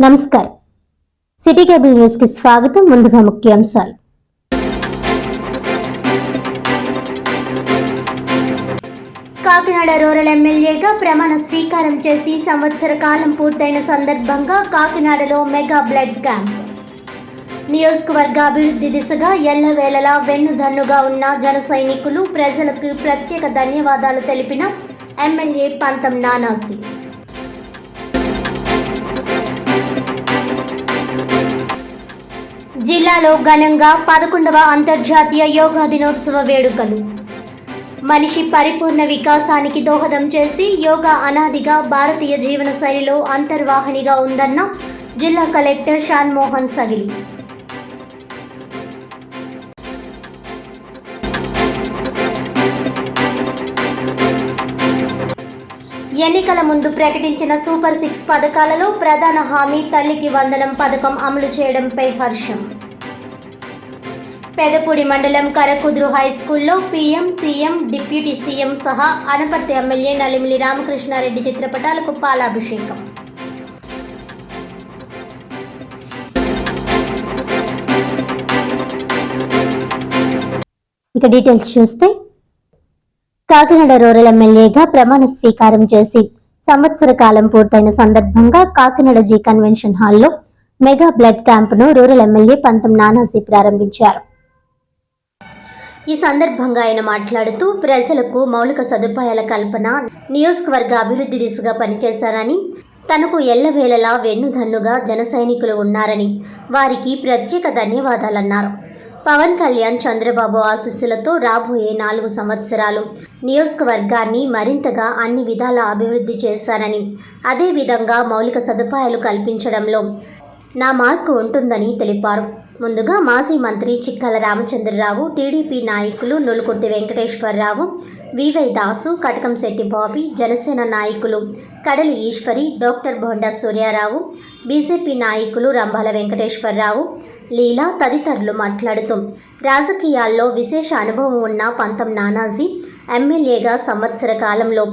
నమస్కారం. City cable news కి స్వాగతం. ముందుగా ముఖ్యాంశాలు. కాకినాడ రూరల్ ఎమ్మెల్యేగా ప్రమాణ స్వీకారం చేసి సంవత్సర కాలం పూర్తయిన సందర్భంగా కాకినాడలో మెగా బ్లడ్ క్యాంప్. నియోజకవర్గ అభివృద్ధి దిశగా ఎల్లవేళలా వెన్నుదన్నుగా ఉన్న జన సైనికులు, ప్రజలకు ప్రత్యేక ధన్యవాదాలు తెలిపిన ఎమ్మెల్యే పంతం నానాసి. జిల్లాలో ఘనంగా 11వ అంతర్జాతీయ యోగా దినోత్సవ వేడుకలు. మనిషి పరిపూర్ణ వికాసానికి దోహదం చేసి యోగా అనాదిగా భారతీయ జీవన శైలిలో అంతర్వాహినిగా ఉందన్న జిల్లా కలెక్టర్ షాన్మోహన్ సగిలి. ఎన్నికల ముందు ప్రకటించిన సూపర్ 6 పథకాలలో ప్రధాన హామీ తల్లికి వందనం పథకం అమలు చేయడంపై హర్షం. పెదపూడి మండలం కరకుదురు హైస్కూల్లో పీఎం, సీఎం, డిప్యూటీ సీఎం సహా అనపర్తి ఎమ్మెల్యే నలిమిలి రామకృష్ణారెడ్డి చిత్రపటాలకు పాలాభిషేకం. ఇక డీటెయిల్స్ చూస్తే, కాకినాడ రూరల్ ఎమ్మెల్యేగా ప్రమాణ స్వీకారం చేసి సంవత్సర కాలం పూర్తయిన సందర్భంగా కాకినాడ జీ కన్వెన్షన్ హాల్లో మెగా బ్లడ్ క్యాంపును రూరల్ ఎమ్మెల్యే పంతం నానాసి ప్రారంభించారు. ఈ సందర్భంగా ఆయన మాట్లాడుతూ, ప్రజలకు మౌలిక సదుపాయాల కల్పన, నియోజకవర్గ అభివృద్ధి దిశగా పనిచేశారని, తనకు ఎల్లవేళలా వెన్నుదన్నుగా జన సైనికులు ఉన్నారని, వారికి ప్రత్యేక ధన్యవాదాలన్నారు. పవన్ కళ్యాణ్, చంద్రబాబు ఆశీస్సులతో రాబోయే 4 సంవత్సరాలు నియోజకవర్గాన్ని మరింతగా అన్ని విధాల అభివృద్ధి చేశారని, అదేవిధంగా మౌలిక సదుపాయాలు కల్పించడంలో నా మార్కు ఉంటుందని తెలిపారు. ముందుగా మాజీ మంత్రి చిక్కల రామచంద్రరావు, టీడీపీ నాయకులు నులుకుర్తి వెంకటేశ్వరరావు, వివై దాసు, కటకంశెట్టి బాబీ, జనసేన నాయకులు కడలి ఈశ్వరి, డాక్టర్ బొండా సూర్యారావు, బీజేపీ నాయకులు రంభాల వెంకటేశ్వరరావు, లీలా తదితరులు మాట్లాడుతూ, రాజకీయాల్లో విశేష అనుభవం ఉన్న పంతం నానాజీ ఎమ్మెల్యేగా సంవత్సర కాలంలో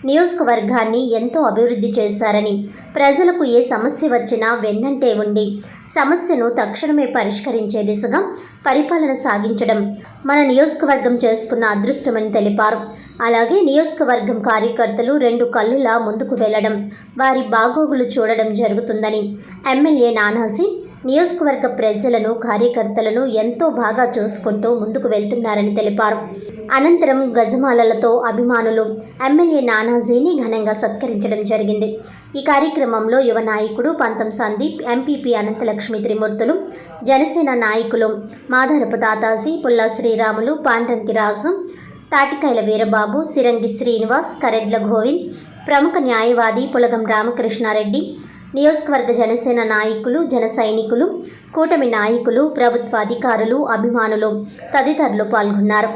నియోజకవర్గాన్ని ఎంతో అభివృద్ధి చేశారని, ప్రజలకు ఏ సమస్య వచ్చినా వెన్నంటే ఉండి సమస్యను తక్షణమే పరిష్కరించే దిశగా పరిపాలన సాగించడం మన నియోజకవర్గం చేసుకున్న అదృష్టమని తెలిపారు. అలాగే నియోజకవర్గం కార్యకర్తలు 2 కళ్ళులా ముందుకు వెళ్లడం, వారి బాగోగులు చూడడం జరుగుతుందని ఎమ్మెల్యే నానాజీ నియోజకవర్గ ప్రజలను, కార్యకర్తలను ఎంతో బాగా చూసుకుంటూ ముందుకు వెళ్తున్నారని తెలిపారు. అనంతరం గజమాలలతో అభిమానులు ఎమ్మెల్యే నానాజీని ఘనంగా సత్కరించడం జరిగింది. ఈ కార్యక్రమంలో యువ నాయకుడు పంతం సందీప్, ఎంపీపీ అనంతలక్ష్మి త్రిమూర్తులు, జనసేన నాయకులు మాదారపు తాతాజీ, పుల్లా శ్రీరాములు, పాండ్రంకి రాజు, తాటికాయల వీరబాబు, సిరంగి శ్రీనివాస్, కరెడ్ల గోవింద్, ప్రముఖ న్యాయవాది పులగం రామకృష్ణారెడ్డి, నియోజకవర్గ జనసేన నాయకులు, జన సైనికులు, కూటమి నాయకులు, ప్రభుత్వ అధికారులు, అభిమానులు తదితరులు పాల్గొన్నారు.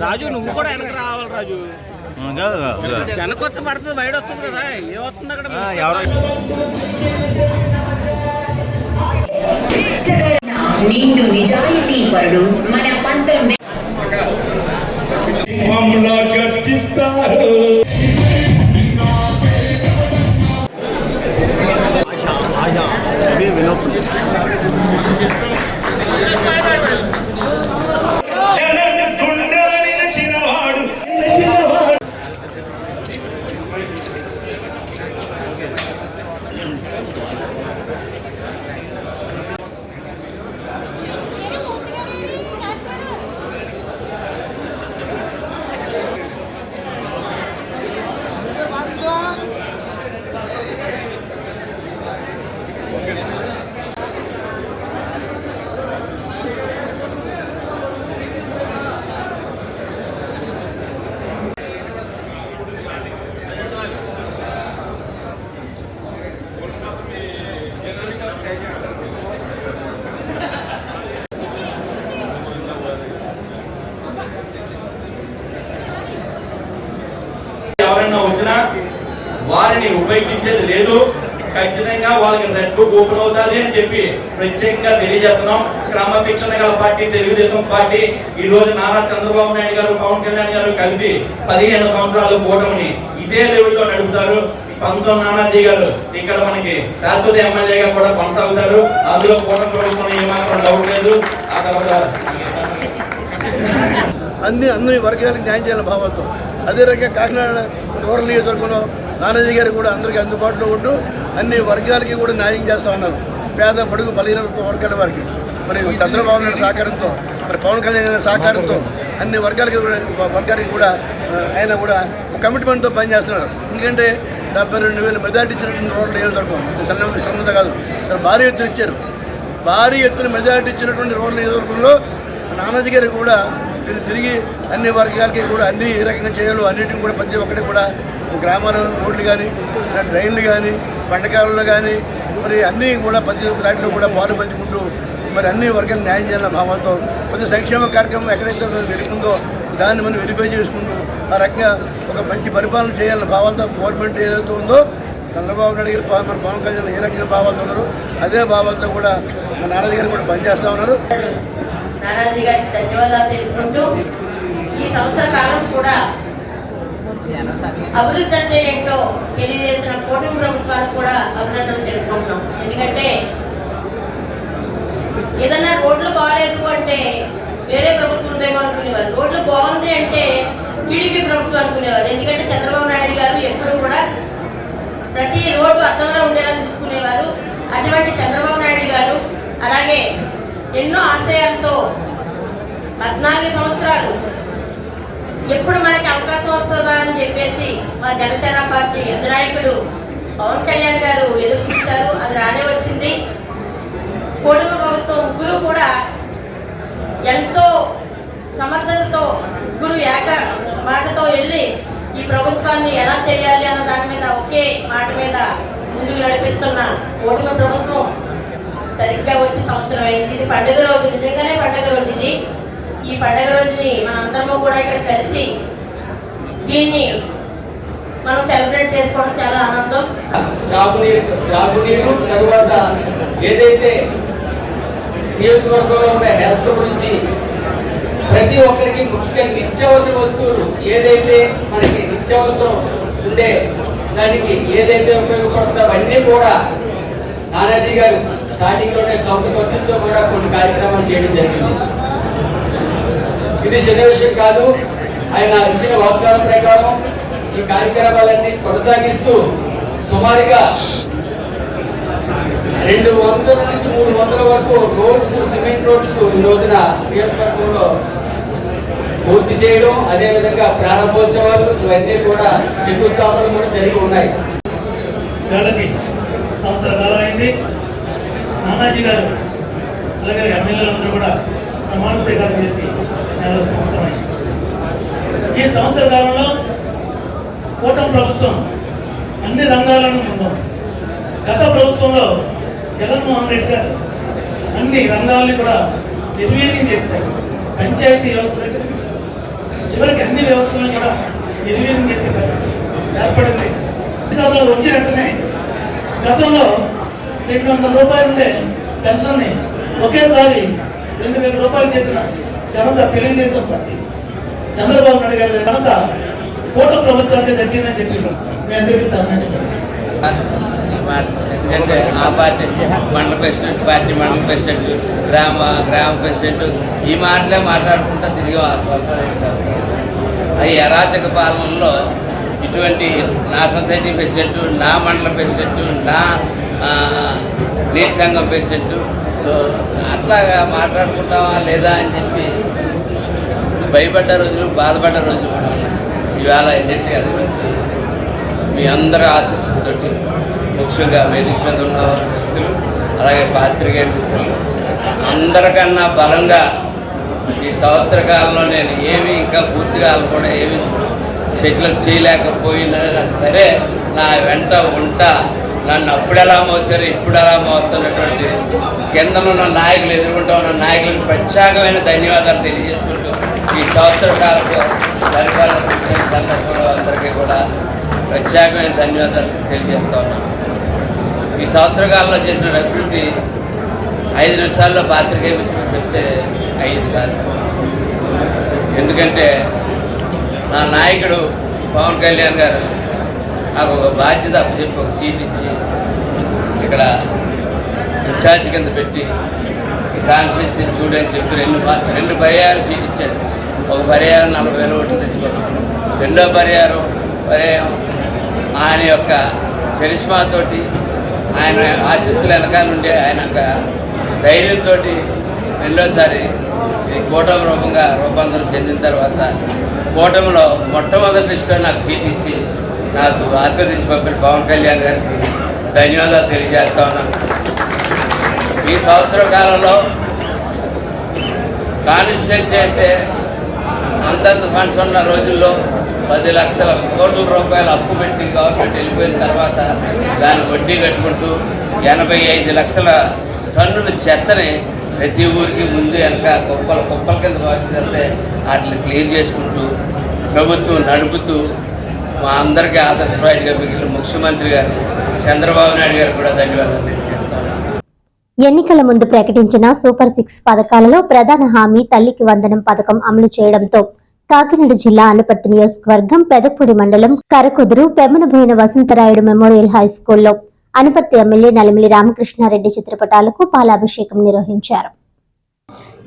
రాజు, నువ్వు కూడా వెనక రావాలి. రాజు వెనకొత్త పడుతుంది, బయట వస్తుంది కదా, ఏమవుతుంది అక్కడ? నిండు నిజాయితీ పరుడు మన పంతం వారిని ఉపేక్షించేది లేదు. ఖచ్చితంగా వాళ్ళకి రెడ్ బుక్ ఓపెన్ అవుతుంది అని చెప్పి ప్రత్యేకంగా తెలియజేస్తున్నాం. క్రమశిక్షణ గల పార్టీ తెలుగుదేశం పార్టీ ఈ రోజు నారా చంద్రబాబు నాయుడు గారు, పవన్ కళ్యాణ్ గారు కలిసి 15 సంవత్సరాలు కూటమిని ఇదే లెవెల్లో నడుపుతారు. పంతం నానాజీ గారు ఇక్కడ మనకి శాశ్వత ఎమ్మెల్యేగా కూడా కొనసాగుతారు. అందులో కూటమి ప్రభుత్వం ఏమాత్రం డౌట్ లేదు. ఆ తర్వాత అన్ని వర్గాలకు న్యాయం చేయాలని భావాలతో అదే రకంగా కాకినాడ రూరల్ నియోజకవర్గంలో నానాజీ గారు కూడా అందరికీ అందుబాటులో ఉంటూ అన్ని వర్గాలకి కూడా న్యాయం చేస్తూ ఉన్నారు. పేద బడుగు బలహీన వర్గాల వారికి మరి చంద్రబాబు నాయుడు సహకారంతో, మరి పవన్ కళ్యాణ్ గారి సహకారంతో అన్ని వర్గాలకి కూడా ఆయన కూడా కమిట్మెంట్తో పనిచేస్తున్నారు. ఎందుకంటే 72,000 మెజార్టీ ఇచ్చినటువంటి రూరల్ నియోజకవర్గం సన్నత కాదు, భారీ ఎత్తున ఇచ్చారు. భారీ ఎత్తున మెజార్టీ ఇచ్చినటువంటి రూరల్ నియోజకవర్గంలో నానాజీ గారు కూడా దీన్ని తిరిగి అన్ని వర్గాలకి కూడా అన్ని ఏ రకంగా చేయాలో అన్నింటినీ కూడా ప్రతి ఒక్కటి కూడా గ్రామాల రోడ్లు కానీ, డ్రైన్లు కానీ, పంటకాలలో కానీ మరి అన్నీ కూడా ప్రతి ఒక్క దాంట్లో కూడా పాలు పంచుకుంటూ మరి అన్ని వర్గాలు న్యాయం చేయాలన్న భావాలతో ప్రతి సంక్షేమ కార్యక్రమం ఎక్కడైతే వెలుగుందో దాన్ని మనం వెరిఫై చేసుకుంటూ ఆ రకంగా ఒక మంచి పరిపాలన చేయాలన్న భావాలతో గవర్నమెంట్ ఏదైతే ఉందో చంద్రబాబు నాయుడు గారు, మన పవన్ కళ్యాణ్ ఏ రకంగా భావాలతో ఉన్నారు అదే భావాలతో కూడా మన నానాజీ గారు కూడా పనిచేస్తూ ఉన్నారు. నానాజీ గారికి ధన్యవాదాలు తెలుపుకుంటూ ఈ సంవత్సర కాలం కూడా అభివృద్ధి అంటే ఏంటో తెలియజేసిన కూటమి ప్రభుత్వానికి కూడా అభినందనలు తెలుపుకుంటున్నాం. ఎందుకంటే ఏదన్నా రోడ్లు బాగాలేదు అంటే వేరే ప్రభుత్వం ఏమో అనుకునేవారు, రోడ్లు బాగుంది అంటే టీడీపీ ప్రభుత్వం అనుకునేవారు. ఎందుకంటే చంద్రబాబు నాయుడు గారు ఎప్పుడు కూడా ప్రతి రోడ్డు అర్థంలో ఉండేలా చూసుకునేవారు. అటువంటి చంద్రబాబు నాయుడు గారు అలాగే ఎన్నో ఆశయాలతో 14 సంవత్సరాలు ఎప్పుడు మనకి అవకాశం వస్తుందా అని చెప్పేసి మా జనసేన పార్టీ అధినాయకుడు పవన్ కళ్యాణ్ గారు ఎదురు చూశారు. అది రానే వచ్చింది. కూటమి ప్రభుత్వం ముగ్గురు కూడా ఎంతో సమర్థతతో ముగ్గురు ఏక మాటతో వెళ్ళి ఈ ప్రభుత్వాన్ని ఎలా చేయాలి అన్న దాని మీద ఒకే మాట మీద ముందుకు నడిపిస్తున్న కూటమి ప్రభుత్వం సరిగ్గా వచ్చి సంవత్సరం అయింది. ఇది పండుగ రోజు, నిజంగానే పండుగ రోజు ఇది. ఈ పండుగ రోజుని మనందరము కూడా ఇక్కడ కలిసి దీన్ని మనం సెలబ్రేట్ చేసుకోవడం చాలా ఆనందం. త్రాగునీరు తరువాత ఏదైతే నియోజకవర్గంలో ఉండే హెల్త్ గురించి ప్రతి ఒక్కరికి ముఖ్యంగా నిత్యావసర వస్తువులు ఏదైతే మనకి నిత్యావసరం ఉండే దానికి ఏదైతే ఉపయోగపడుతుందో అవన్నీ కూడా నానాజీ గారు స్టార్టింగ్ లోనే సొంత ఖర్చులతో కూడా కొన్ని కార్యక్రమాలు చేయడం జరిగింది. ఇది చిన్న విషయం కాదు. ఆయన ఇచ్చిన వాగ్దానం ప్రకారం ఈ కార్యక్రమాలన్నీ కొనసాగిస్తూ సుమారుగా 200 నుంచి 300 వరకు రోడ్స్, సిమెంట్ రోడ్స్ ఈ రోజున నియోజకవర్గంలో పూర్తి చేయడం, అదేవిధంగా ప్రారంభోత్సవాలు ఇవన్నీ కూడా శంకుస్థాపనలు కూడా జరిగి ఉన్నాయి. సంవత్సర కాలం అయింది. నానాజీ గారు అలాగే ఎమ్మెల్యేలందరూ కూడా ప్రమాణ స్వీకారం చేసి 40 సంవత్సరం అయింది. ఈ సంవత్సర కాలంలో కూటమి ప్రభుత్వం అన్ని రంగాలను ముందుంది. గత ప్రభుత్వంలో జగన్మోహన్ రెడ్డి గారు అన్ని రంగాల్ని కూడా నిర్వీర్యం చేశారు. పంచాయతీ వ్యవస్థ దగ్గర చివరికి అన్ని వ్యవస్థలను కూడా నిర్వీర్యం చేసే పరిస్థితి ఏర్పడింది. అధికారంలో వచ్చినట్టునే గతంలో 200 రూపాయలు ఉండే పెన్షన్ని ఒకేసారి 2,000 రూపాయలు చేసిన ఘనత తెలుగుదేశం పార్టీ చంద్రబాబు నాయుడు గారి ఘనత కూటమి ప్రభుత్వానికి దక్కిందని చెప్పి మేము అందరికీ ఎందుకంటే ఆ పార్టీ మండల ప్రెసిడెంట్, పార్టీ మండల ప్రెసిడెంట్, గ్రామ ప్రెసిడెంట్ ఈ మాటలే మాట్లాడుకుంటూ తిరిగి ఈ అరాచక పాలనలో ఇటువంటి నా సొసైటీ ప్రెసిడెంట్, నా మండల ప్రెసిడెంట్, నా నీటి సంఘం ప్రెసిడెంట్ అట్లాగా మాట్లాడుకుంటామా లేదా అని చెప్పి భయపడ్డ రోజులు, బాధపడ్డ రోజులు కూడా ఉన్నాయి. ఈవేళ ఏంటంటే అది వచ్చి మీ అందరి ఆశీస్సులతో ముఖ్యంగా వేదిక మీద ఉన్న వ్యక్తులు అలాగే పాత్రికేయ మిత్రులు అందరికన్నా బలంగా ఈ సంవత్సర కాలంలో నేను ఏమి ఇంకా పూర్తిగా కూడా ఏమి సెటిల్ చేయలేకపోయినా సరే నా వెంట ఉంటా, నన్ను అప్పుడెలా మోసారు ఇప్పుడు ఎలా మోస్తున్నటువంటి కిందనున్న నాయకులు, ఎదుర్కొంటూ ఉన్న నాయకులకు ప్రత్యేకమైన ధన్యవాదాలు తెలియజేసుకుంటూ ఈ సంవత్సర కాలంలో పరిపాలన సందర్భంలో అందరికీ కూడా ప్రత్యేకమైన ధన్యవాదాలు తెలియజేస్తా ఉన్నాను. ఈ సంవత్సర కాలంలో చేసిన అభివృద్ధి 5 నిమిషాల్లో పాత్రికేయ మిత్రులు చెప్తే అయ్యింది కాదు. ఎందుకంటే నా నాయకుడు పవన్ కళ్యాణ్ గారు నాకు ఒక బాధ్యత అప్పచెప్పి ఒక సీట్ ఇచ్చి ఇక్కడ ఇన్ఛార్జ్ కింద పెట్టి కాన్స్టిట్యూన్సీ చూడని చెప్పి రెండు పర్యాయాలు సీట్ ఇచ్చారు. ఒక పర్యాయం 40,000 ఓట్లు తెచ్చుకున్నాం. రెండో పర్యాయం ఆయన యొక్క చరిష్మాతోటి ఆయన ఆశీస్సుల వెనకాల నుండి ఆయన యొక్క ధైర్యంతో రెండోసారి ఇది కూటమి రూపాంతరం చెందిన తర్వాత కూటమిలో మొట్టమొదటి లిస్టులో నాకు సీట్ ఇచ్చి నాకు ఆశీర్వదించి పంపిన పవన్ కళ్యాణ్ గారికి ధన్యవాదాలు తెలియజేస్తా ఉన్నాను. ఈ సంవత్సర కాలంలో కాన్స్టిట్యున్సీ అంటే అంతంత ఫండ్స్ ఉన్న రోజుల్లో 10 లక్షల కోట్ల రూపాయలు అప్పు పెట్టి గవర్నమెంట్ వెళ్ళిపోయిన తర్వాత దాని వడ్డీ కట్టుకుంటూ 85 లక్షల టన్నుల చెత్తని ప్రతి ఊరికి ముందు వెనక కుప్పల కింద చేస్తే వాటిని క్లియర్ చేసుకుంటూ ప్రభుత్వం నడుపుతూ మా అందరికీ ఆదర్శవాడిగా మిగిలిన ముఖ్యమంత్రి గారు చంద్రబాబు నాయుడు గారు కూడా ధన్యవాదాలు తెలియజేస్తాను. ఎన్నికల ముందు ప్రకటించిన సూపర్ 6 పథకాలలో ప్రధాన హామీ తల్లికి వందనం పథకం అమలు చేయడంతో కాకినాడ జిల్లా అనపర్తి నియోజకవర్గం పెదపూడి మండలం కరకుదురు పెమ్మనబోయిన వసంతరాయుడు మెమోరియల్ హై స్కూల్లో అనపర్తి ఎమ్మెల్యే నలిమిలి రామకృష్ణారెడ్డి చిత్రపటాలకు పాలాభిషేకం నిర్వహించారు.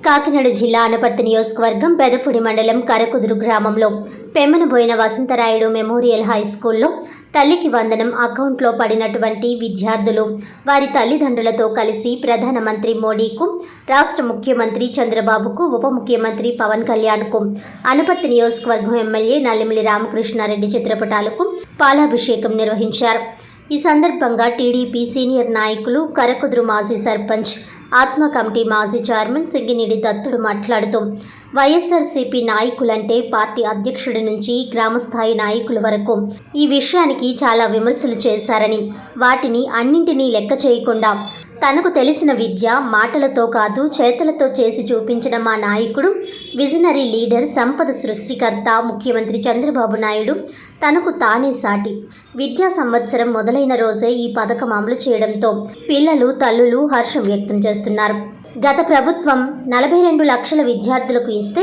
కాకినాడ జిల్లా అనపర్తి నియోజకవర్గం పెదపూడి మండలం కరకుదురు గ్రామంలో పెమ్మనబోయిన వసంతరాయుడు మెమోరియల్ హై స్కూల్లో తల్లికి వందనం అకౌంట్లో పడినటువంటి విద్యార్థులు వారి తల్లిదండ్రులతో కలిసి ప్రధానమంత్రి మోడీకు, రాష్ట్ర ముఖ్యమంత్రి చంద్రబాబుకు, ఉప ముఖ్యమంత్రి పవన్ కళ్యాణ్కు, అనపర్తి నియోజకవర్గం ఎమ్మెల్యే నల్లిమిలి రామకృష్ణారెడ్డి చిత్రపటాలకు పాలాభిషేకం నిర్వహించారు. ఈ సందర్భంగా టీడీపీ సీనియర్ నాయకులు, కరకుదురు మాజీ సర్పంచ్, ఆత్మ కమిటీ మాజీ చైర్మన్ సింగినేడి దత్తుడు మాట్లాడుతూ వైఎస్ఆర్సీపీ నాయకులంటే పార్టీ అధ్యక్షుడి నుంచి గ్రామస్థాయి నాయకుల వరకు ఈ విషయానికి చాలా విమర్శలు చేశారని, వాటిని అన్నింటినీ లెక్క చేయకుండా తనకు తెలిసిన విద్య మాటలతో కాదు చేతలతో చేసి చూపించిన మా నాయకుడు, విజనరీ లీడర్, సంపద సృష్టికర్త ముఖ్యమంత్రి చంద్రబాబు నాయుడు తనకు తానే సాటి. విద్యా సంవత్సరం మొదలైన రోజే ఈ పథకం అమలు చేయడంతో పిల్లలు, తల్లులు హర్షం వ్యక్తం చేస్తున్నారు. గత ప్రభుత్వం 42 లక్షల విద్యార్థులకు ఇస్తే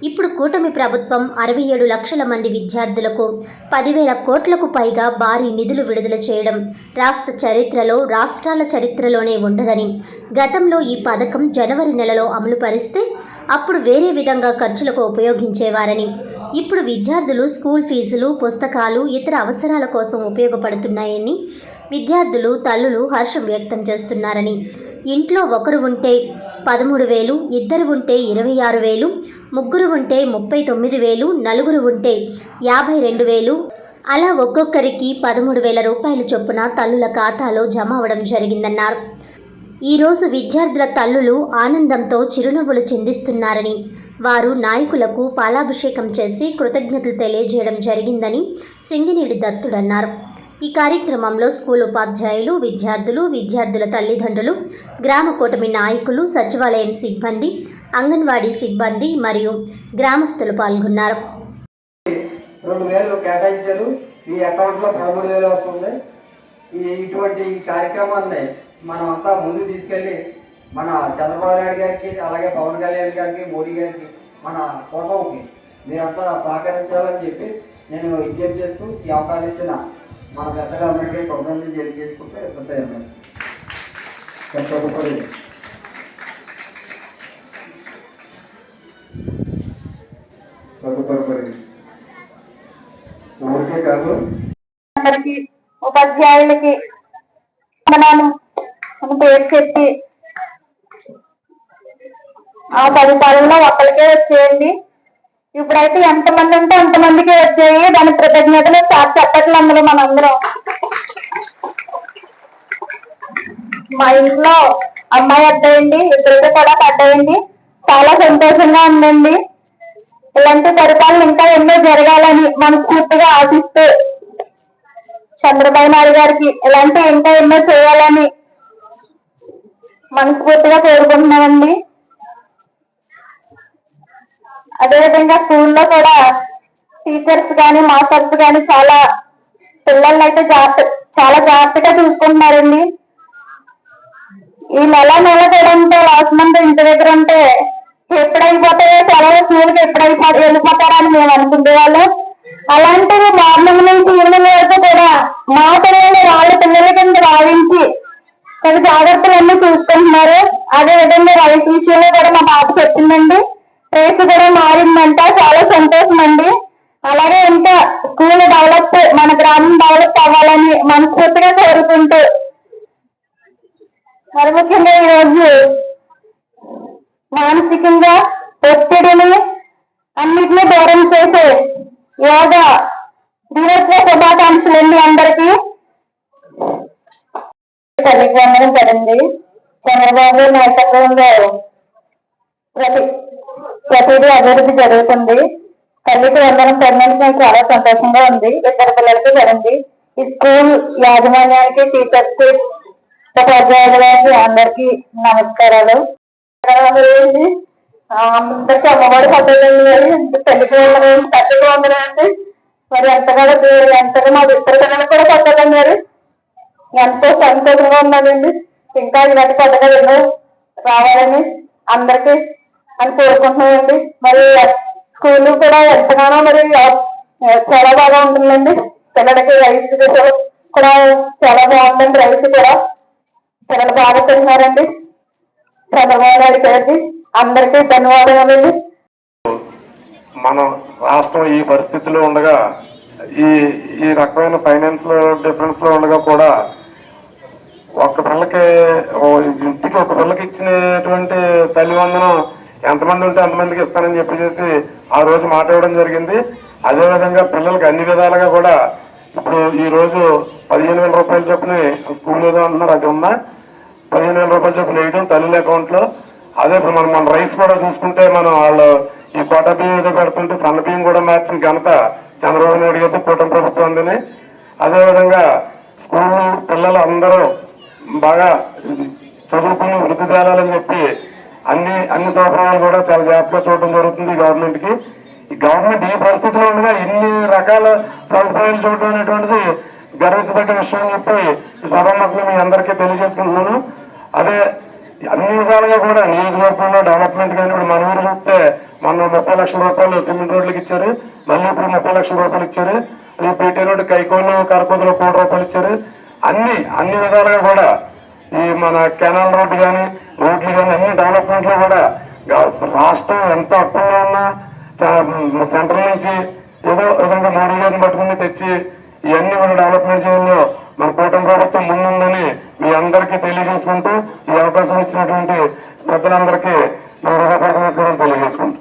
ఇప్పుడు కూటమి ప్రభుత్వం 67 లక్షల మంది విద్యార్థులకు 10,000 కోట్లకు పైగా భారీ నిధులు విడుదల చేయడం రాష్ట్ర చరిత్రలో, రాష్ట్రాల చరిత్రలోనే ఉండదని, గతంలో ఈ పథకం జనవరి నెలలో అమలు పరిస్తే అప్పుడు వేరే విధంగా ఖర్చులకు ఉపయోగించేవారని, ఇప్పుడు విద్యార్థులు స్కూల్ ఫీజులు, పుస్తకాలు, ఇతర అవసరాల కోసం ఉపయోగపడుతున్నాయని విద్యార్థులు, తల్లులు హర్షం వ్యక్తం చేస్తున్నారని, ఇంట్లో ఒకరు ఉంటే 13,000, ఇద్దరు ఉంటే 26,000, ముగ్గురు ఉంటే 39,000, నలుగురు ఉంటే 52,000, అలా ఒక్కొక్కరికి 13,000 రూపాయల చొప్పున తల్లుల ఖాతాలో జమ అవడం జరిగిందన్నారు. ఈరోజు విద్యార్థుల తల్లులు ఆనందంతో చిరునవ్వులు చిందిస్తున్నారని, వారు నాయకులకు పాలాభిషేకం చేసి కృతజ్ఞతలు తెలియజేయడం జరిగిందని సింగినేడి దత్తుడు అన్నారు. ఈ కార్యక్రమంలో స్కూల్ ఉపాధ్యాయులు, విద్యార్థులు, విద్యార్థుల తల్లిదండ్రులు, గ్రామ కూటమి నాయకులు, సచివాలయం సిబ్బంది, అంగన్వాడీ సిబ్బంది మరియు గ్రామస్తులు పాల్గొన్నారు. 2,000 కేటాయించారు. ఈ అకౌంట్లో 13,000 వస్తుంది. ఇటువంటి కార్యక్రమాన్ని మనం అంతా ముందుకు తీసుకెళ్ళి మన చంద్రబాబు నాయుడు గారికి, అలాగే పవన్ కళ్యాణ్ గారికి, మోడీ గారికి, మన ఫోటోకి మీరంతా సహకరించాలని చెప్పి నేను విజ్ఞప్తి చేస్తూ ఈ అవకాశం ఇచ్చిన మన పెద్దగా ఉన్నట్టు ప్రోగ్రామ్ చేసుకుంటే ఊరికే కాదు అందరికి ఉపాధ్యాయులకి మనం పేరు చెప్పి ఆ ఫలితాలలో ఒకరికే వచ్చేయండి. ఇప్పుడైతే ఎంతమంది ఉంటే అంతమందికి వచ్చాయి. దాని కృతజ్ఞతలు చెప్పట్లు అందులో మనందరం. మా ఇంట్లో అమ్మాయి అడ్డాయండి, ఇద్దరికి కూడా పడ్డాయండి. చాలా సంతోషంగా ఉందండి. ఇలాంటి పరిపాలన ఇంకా ఎన్నో జరగాలని మనస్ఫూర్తిగా ఆశిస్తూ చంద్రబాబు నాయుడు గారికి ఇలాంటి ఇంకా ఎన్నో చేయాలని మనస్ఫూర్తిగా కోరుకుంటున్నామండి. అదేవిధంగా స్కూల్లో కూడా టీచర్స్ కానీ, మాస్టర్స్ కానీ చాలా పిల్లల్ని అయితే చాలా జాగ్రత్తగా చూసుకుంటున్నారండి. ఈ నెల కూడా ఉంటే లాస్ట్ మంత్ ఇంటి దగ్గర ఉంటే ఎప్పుడైపోతే సెలవు స్కూల్కి వెళ్ళిపోతారని మేము అనుకునే వాళ్ళం. అలాంటివి మార్నింగ్ నుంచి ఈవినింగ్ వరకు కూడా మా పిల్లల్ని వాళ్ళ పిల్లల కింద భావించి కొన్ని జాగ్రత్తలన్నీ చూసుకుంటున్నారు. అదే విధంగా రైతు విషయంలో కూడా మా పాప చెప్పిందండి, రేసు కూడా మారిందంట. చాలా సంతోషం అండి. అలాగే ఇంకా స్కూల్ డెవలప్, మన గ్రామం డెవలప్ అవ్వాలని మనస్ఫూర్తిగా కోరుకుంటూ, మరి ముఖ్యంగా ఈరోజు మానసికంగా ఒత్తిడిని అన్నిటినీ దూరం చేసే యోగా దినోత్సవ శుభాకాంక్షలండి అందరికీ. తల్లిదండ్రులు కదండి, చంద్రబాబు నాయకత్వంలో ప్రతిదీ అభివృద్ధి జరుగుతుంది. తల్లికి వందనం పడినందుకు నాకు చాలా సంతోషంగా ఉంది. ఇద్దరు పిల్లలకి కదండి. ఈ స్కూల్ యాజమాన్యానికి, టీచర్స్ కి, ఉపాధ్యాయులకి అందరికీ నమస్కారాలు. అందరికీ అమ్మఒడి పద్ధతి తల్లికి వందనం, తల్లికి వందనం అంటే మరి ఎంతగా మా ఇద్దరు పిల్లలకు కూడా పద్ధతి మరి ఎంతో సంతోషంగా ఉన్నదండి. ఇంకా ఇలాంటి పథకాలు ఎన్నో రావాలని అందరికీ అని కోరుకుంటున్నామండి. మరి స్కూల్ కూడా ఎంతగానో మరి చాలా బాగా ఉంటుందండి. పిల్లలకి రైస్ కూడా చాలా బాగుందండి. రైస్ కూడా పిల్లలు బాగా తిన్నారండి. చంద్రబాబు నాయుడు గారికి అందరికీ ధన్యవాదాలండి. మన రాష్ట్రం ఈ పరిస్థితిలో ఉండగా, ఈ రకమైన ఫైనాన్స్ డిఫరెన్స్ లో ఉండగా కూడా ఒక్క పిల్లకి ఇంటికి ఒక పిల్లకి ఇచ్చినటువంటి తల్లి వందనం ఎంతమంది ఉంటే అంతమందికి ఇస్తానని చెప్పేసి ఆ రోజు మాట ఇవ్వడం జరిగింది. అదేవిధంగా పిల్లలకి అన్ని విధాలుగా కూడా ఇప్పుడు ఈ రోజు 15,000 రూపాయల చొప్పున స్కూల్ ఏదో అంటున్నారు, అది ఉందా 15,000 రూపాయల చొప్పున వేయడం తల్లి అకౌంట్ లో. అదే ఇప్పుడు మన రైస్ కూడా చూసుకుంటే మనం వాళ్ళు ఈ కోట బియ్యం ఏదో పెడుతుంటే సన్న బియ్యం కూడా మార్చిన ఘనత చంద్రబాబు నాయుడు గారితో కూటమి ప్రభుత్వం అందని. అదేవిధంగా స్కూల్ పిల్లలు అందరూ బాగా చదువుకుని వృద్ధి తేలాలని చెప్పి అన్ని సౌకర్యాలు కూడా చాలా జాగ్రత్తగా చూడటం జరుగుతుంది గవర్నమెంట్ కి. ఈ గవర్నమెంట్ ఈ పరిస్థితిలో ఉండగా ఇన్ని రకాల సౌకర్యాలు చూడటం అనేటువంటిది గర్వించదగ్గ విషయం అని చెప్పి ఈ సభాముఖంగా మీ అందరికీ తెలియజేసుకుంటున్నాను. అదే అన్ని విధాలుగా కూడా నియోజకవర్గంలో డెవలప్మెంట్ కానీ ఇప్పుడు మన ఊరు చూస్తే మొన్న 30 లక్షల రూపాయలు సిమెంట్ రోడ్లకు ఇచ్చారు, మళ్ళీ ఇప్పుడు 30 లక్షల రూపాయలు ఇచ్చారు. అది పీటీ రోడ్డు కైకోలు కరపతిలో 1 కోటి రూపాయలు ఇచ్చారు. అన్ని విధాలుగా కూడా ఈ మన కెనాల్ రోడ్డు కానీ రోడ్లు కానీ అన్ని డెవలప్మెంట్ లో కూడా రాష్ట్రం ఎంత అప్పుల్లో ఉన్నా సెంట్రల్ నుంచి ఏదో విధంగా మోడీ గారిని పట్టుకుని తెచ్చి ఇవన్నీ కూడా డెవలప్మెంట్ చేయడంలో మన కూటమి ప్రభుత్వం ముందుందని మీ అందరికీ తెలియజేసుకుంటూ ఈ అవకాశం ఇచ్చినటువంటి పెద్దలందరికీ మన తెలియజేసుకుంటాం.